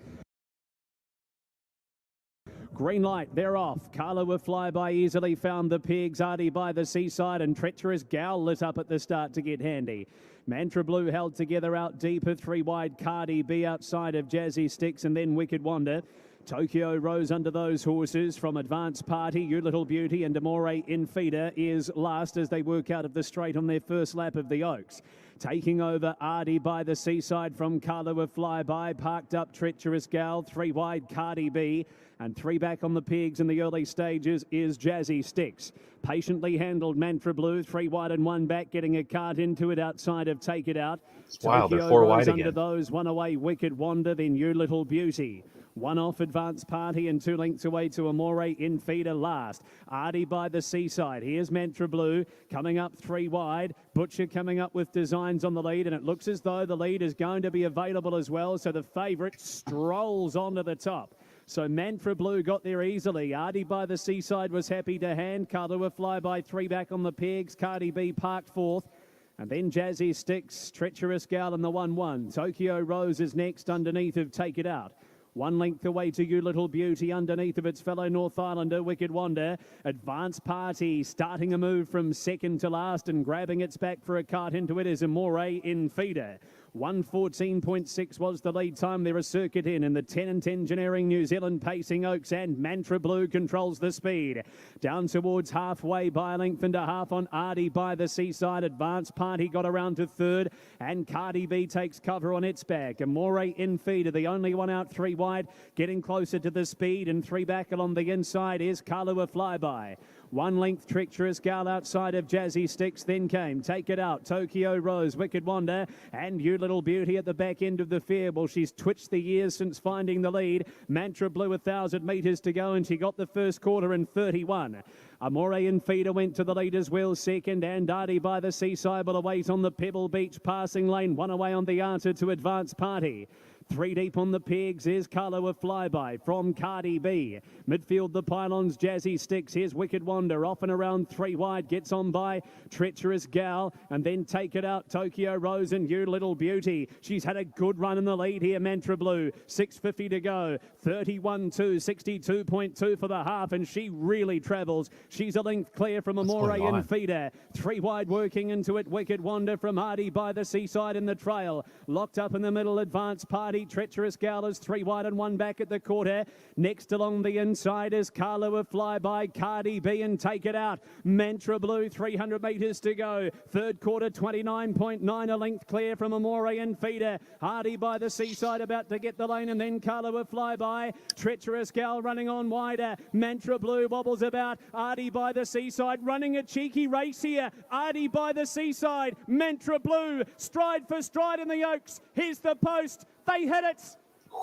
Green light, they're off. Carla with Flyby easily found the pigs. Artie by the seaside and Treacherous Gal lit up at the start to get handy. Mantra Blue held together out deeper. 3 wide, Cardi B outside of Jazzy Sticks and then Wicked Wonder. Tokyo rose under those horses from Advanced Party. You Little Beauty and Amore in feeder is last as they work out of the straight on their first lap of the Oaks. Taking over Artie by the seaside from Carla with Flyby. Parked up Treacherous Gal. 3 wide, Cardi B. And 3 back on the pigs in the early stages is Jazzy Sticks. Patiently handled Mantra Blue. 3 wide and 1 back, getting a cart into it outside of Take It Out. Wow, they're 4 wide under again. those. 1 away, Wicked Wonder, then You Little Beauty. 1 off Advanced Party and 2 lengths away to Amore in feeder last. Artie by the seaside. Here's Mantra Blue coming up 3 wide. Butcher coming up with Designs on the lead, and it looks as though the lead is going to be available as well. So the favourite strolls onto the top. So Mantra Blue got there easily. Artie by the seaside was happy to hand. Carla with Flyby 3 back on the pegs. Cardi B parked 4th. And then Jazzy Sticks, Treacherous Gal in the 1-1. Tokyo Rose is next underneath of Take It Out. 1 length away to You Little Beauty underneath of its fellow North Islander, Wicked Wonder. Advanced Party starting a move from second to last and grabbing its back for a cart into it is Amore in feeder. 1:14.6 was the lead time. There a circuit in the Tennant Engineering New Zealand Pacing Oaks and Mantra Blue controls the speed. Down towards halfway by a length and a half on Artie by the seaside. Advanced Party got around to third and Cardi B takes cover on its back. Amore in feeder, the only one out 3 wide, getting closer to the speed and 3 back along the inside is Kalua Flyby. 1 length Treacherous Gal outside of Jazzy Sticks, then came Take It Out, Tokyo Rose, Wicked Wonder, and You Little Beauty at the back end of the fair. Well, she's twitched the ears since finding the lead. Mantra Blue 1,000 metres to go, and she got the first quarter in 31. Amore and Feeder went to the lead as well, second, and Artie by the seaside will await on the Pebble Beach passing lane. 1 away on the answer to Advanced Party. 3 deep on the pegs is Carlo a Flyby from Cardi B. Midfield the pylons, Jazzy Sticks. Here's Wicked Wonder off and around 3 wide. Gets on by Treacherous Gal and then Take It Out, Tokyo Rose and You Little Beauty. She's had a good run in the lead here, Mantra Blue. 6:50 to go. 31.2, 62.2 for the half, and she really travels. She's a length clear from Amore and Feeder. 3 wide working into it. Wicked Wonder from Hardy by the seaside in the trail. Locked up in the middle, Advanced Party Almighty. Treacherous Gal is 3 wide and 1 back at the quarter. Next along the inside is Carlo a flyby. Cardi B and Take It Out. Mantra Blue, 300 metres to go. Third quarter, 29.9, a length clear from Amore and Feeder. Hardy by the Seaside about to get the lane, and then Carlo a flyby. Treacherous Gal running on wider. Mantra Blue wobbles about. Hardy by the Seaside running a cheeky race here. Hardy by the Seaside. Mantra Blue, stride for stride in the Oaks. Here's the post. They hit it.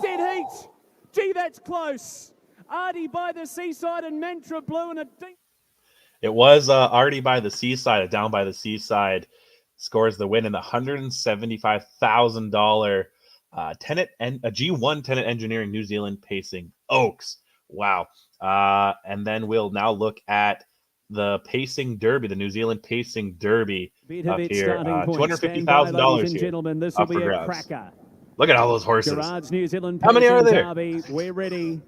Dead heat. Gee, that's close. Hardy by the Seaside and Mantra Blue in a deep... It was already by the Seaside, Down by the Seaside scores the win in the $175,000 tenant and a G1 tenant engineering New Zealand pacing Oaks. Wow. And then we'll now look at the pacing derby, the New Zealand pacing derby up here. $250,000 here. Gentlemen, this will be a cracker. Look at all those horses. Gerard's New Zealand How many are there? Derby. We're ready.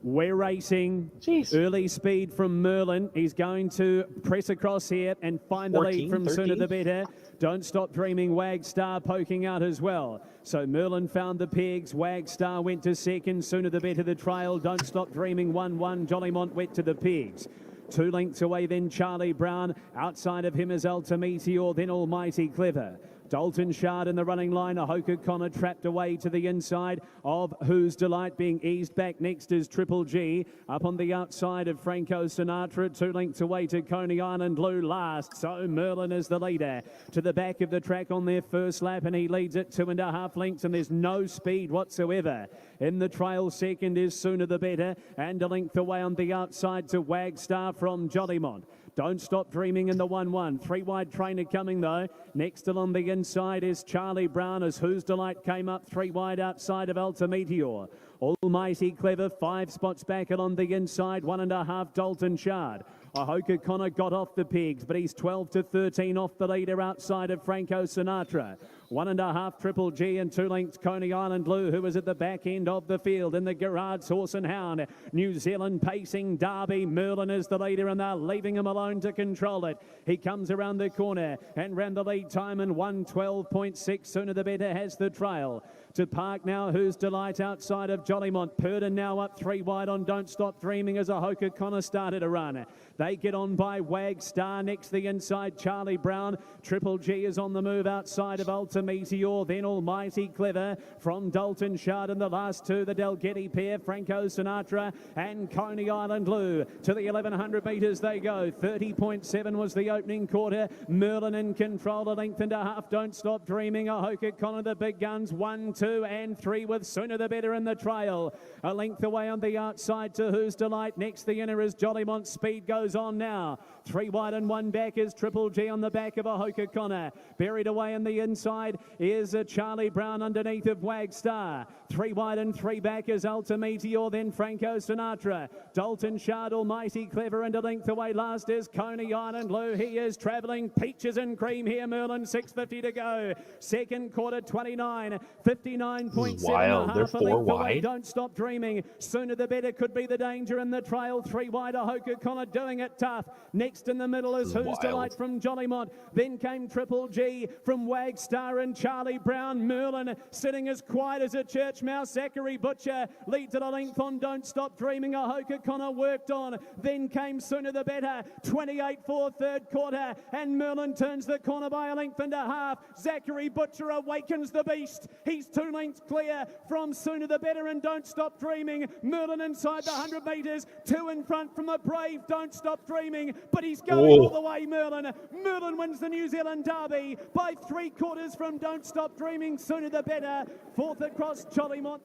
We're racing. Jeez. Early speed from Merlin. He's going to press across here and find 14, the lead from 13. Sooner the Better. Don't Stop Dreaming, Wagstar poking out as well. So Merlin found the pegs. Wagstar went to second. Sooner the Better the trail. Don't Stop Dreaming 1-1. Jollymont went to the pegs. 2 lengths away then Charlie Brown. Outside of him is Alta Meteor, then Almighty Clever. Dalton Shard in the running line. Ahoka Connor trapped away to the inside of Who's Delight, being eased back. Next is Triple G. Up on the outside of Franco Sinatra. 2 lengths away to Coney Island Blue last. So Merlin is the leader. To the back of the track on their first lap, and he leads it 2.5 lengths, and there's no speed whatsoever. In the trail, second is Sooner the Better, and a length away on the outside to Wagstar from Jollymont. Don't Stop Dreaming in the 1-1. 3 wide trainer coming though. Next along the inside is Charlie Brown as Who's Delight came up 3 wide outside of Alta Meteor. Almighty Clever 5 spots back along the inside. 1.5 Dalton Shard. Ahoka Connor got off the pegs, but he's 12 to 13 off the leader outside of Franco Sinatra. 1.5 Triple G and 2 lengths Coney Island Blue, who was at the back end of the field in the Gerard's Horse and Hound. New Zealand pacing Derby. Merlin is the leader, and they're leaving him alone to control it. He comes around the corner and ran the lead time in 1:12.6. Sooner the Better has the trail. To park now, Who's Delight outside of Jollymont. Purdon now up 3 wide on Don't Stop Dreaming as Ahoka Connor started a run. They get on by Wagstar. Next the inside, Charlie Brown. Triple G is on the move outside of Alta Meteor. Then Almighty Clever from Dalton Shard. And the last 2, the Delgetti pair, Franco Sinatra and Coney Island Blue. To the 1,100 metres they go. 30.7 was the opening quarter. Merlin in control, 1.5 lengths. Don't Stop Dreaming. Ahoka Connor, the big guns. 1, 2 and 3 with Sooner the Better in the trail. A length away on the outside to Who's Delight. Next the inner is Jollymont. Speed goes on now. 3 wide and 1 back is Triple G on the back of Ahoka Connor. Buried away on the inside is a Charlie Brown underneath of Wagstar. 3 wide and 3 back is Alta Meteor, then Franco Sinatra. Dalton Shard, Almighty Clever, and a length away last is Coney Island Blue. He is travelling peaches and cream here. Merlin 6.50 to go. Second quarter 29. 59.7. Wild. They're 4 wide. Don't Stop Dreaming. Sooner the Better could be the danger in the trail. 3 wide. Ahoka Connor doing it tough. Next in the middle is Who's Delight from Jollymont. Then came Triple G from Wagstar and Charlie Brown. Merlin sitting as quiet as a church mouse. Zachary Butcher leads at a length on Don't Stop Dreaming. Ahoka Connor worked on. Then came Sooner the Better. 28-4 third quarter. And Merlin turns the corner by 1.5 lengths. Zachary Butcher awakens the beast. He's 2 lengths clear from Sooner the Better and Don't Stop Dreaming. Merlin inside the 100 metres. 2 in front from a brave Don't Stop Dreaming. But he's going all the way, Merlin. Merlin wins the New Zealand Derby by 3/4 from Don't Stop Dreaming. Sooner the Better. 4th across Jollymont.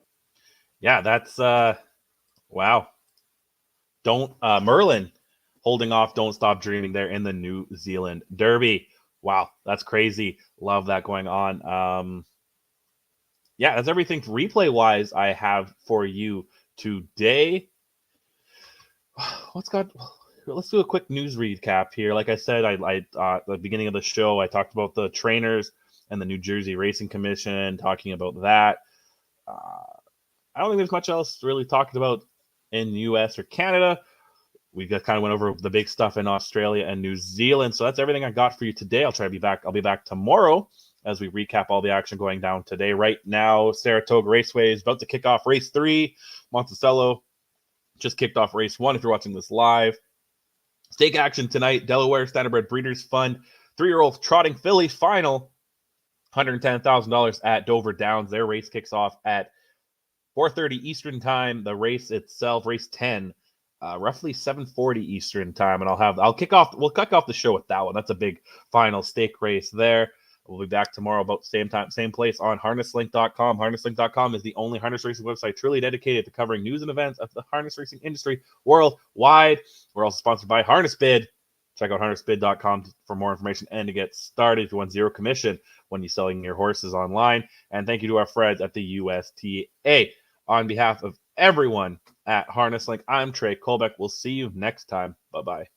Yeah, that's wow. Merlin holding off Don't Stop Dreaming there in the New Zealand Derby. Wow, that's crazy. Love that going on. Yeah, that's everything replay-wise I have for you today. Let's do a quick news recap here. Like I said, I at the beginning of the show, I talked about the trainers and the New Jersey Racing Commission, talking about that. I don't think there's much else really talking about in U.S. or Canada. We just kind of went over the big stuff in Australia and New Zealand. So that's everything I got for you today. I'll be back tomorrow as we recap all the action going down today. Right now, Saratoga Raceway is about to kick off race 3. Monticello just kicked off race 1 if you're watching this live. Stake action tonight, Delaware Standardbred Breeders' Fund 3-year-old trotting filly final, $110,000 at Dover Downs. Their race kicks off at 4:30 Eastern time. The race itself, race 10, roughly 7:40 Eastern time, and we'll kick off the show with that one. That's a big final stake race there. We'll be back tomorrow about the same time, same place on harnesslink.com. Harnesslink.com is the only harness racing website truly dedicated to covering news and events of the harness racing industry worldwide. We're also sponsored by HarnessBid. Check out harnessbid.com for more information and to get started if you want zero commission when you're selling your horses online. And thank you to our friends at the USTA. On behalf of everyone at Harness Link, I'm Trey Colbeck. We'll see you next time. Bye-bye.